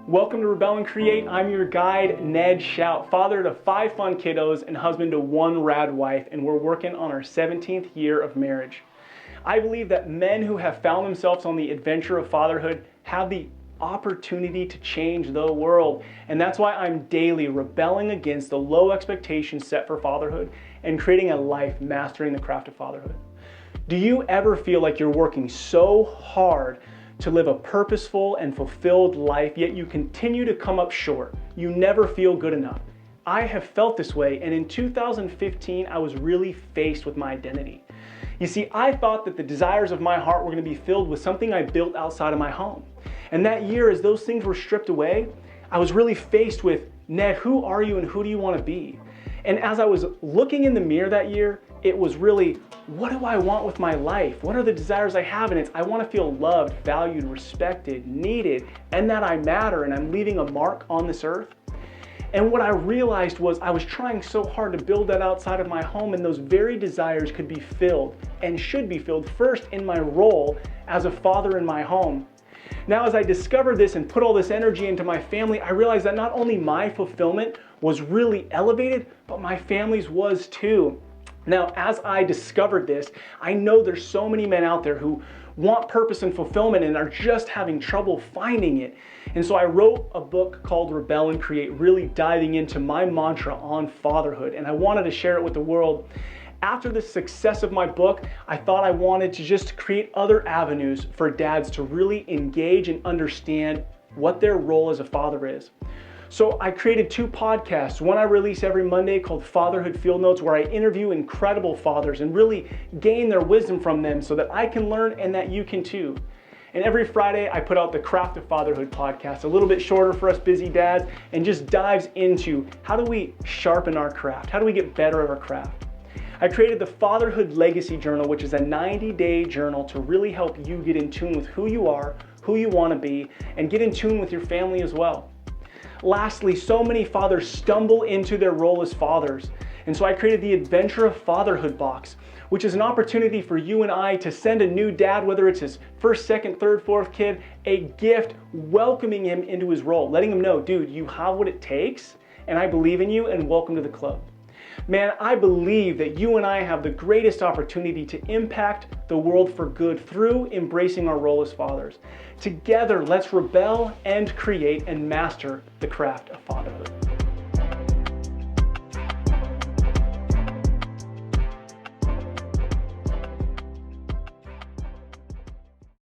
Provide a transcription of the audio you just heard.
Welcome to Rebel and Create. I'm your guide, Ned Shout, father to 5 fun kiddos and husband to 1 rad wife, and we're working on our 17th year of marriage. I believe that men who have found themselves on the adventure of fatherhood have the opportunity to change the world, and that's why I'm daily rebelling against the low expectations set for fatherhood and creating a life mastering the craft of fatherhood. Do you ever feel like you're working so hard to live a purposeful and fulfilled life, yet you continue to come up short? You never feel good enough. I have felt this way, and in 2015, I was really faced with my identity. You see, I thought that the desires of my heart were going to be filled with something I built outside of my home. And that year, as those things were stripped away, I was really faced with, Ned, who are you and who do you want to be? And as I was looking in the mirror that year, it was really, what do I want with my life? What are the desires I have? And it's, I want to feel loved, valued, respected, needed, and that I matter and I'm leaving a mark on this earth. And what I realized was I was trying so hard to build that outside of my home, and those very desires could be filled and should be filled first in my role as a father in my home. Now, as I discovered this and put all this energy into my family, I realized that not only my fulfillment was really elevated, but my family's was too. Now, as I discovered this, I know there's so many men out there who want purpose and fulfillment and are just having trouble finding it. And so I wrote a book called Rebel and Create, really diving into my mantra on fatherhood, and I wanted to share it with the world. After the success of my book, I thought I wanted to just create other avenues for dads to really engage and understand what their role as a father is. So I created 2 podcasts. One I release every Monday called Fatherhood Field Notes, where I interview incredible fathers and really gain their wisdom from them so that I can learn and that you can too. And every Friday I put out the Craft of Fatherhood podcast, a little bit shorter for us busy dads, and just dives into how do we sharpen our craft? How do we get better at our craft? I created the Fatherhood Legacy Journal, which is a 90-day journal to really help you get in tune with who you are, who you want to be, and get in tune with your family as well. Lastly, so many fathers stumble into their role as fathers. And so I created the Adventure of Fatherhood box, which is an opportunity for you and I to send a new dad, whether it's his first, second, third, fourth kid, a gift welcoming him into his role, letting him know, dude, you have what it takes, and I believe in you, and welcome to the club. Man, I believe that you and I have the greatest opportunity to impact the world for good through embracing our role as fathers. Together, let's rebel and create and master the craft of fatherhood.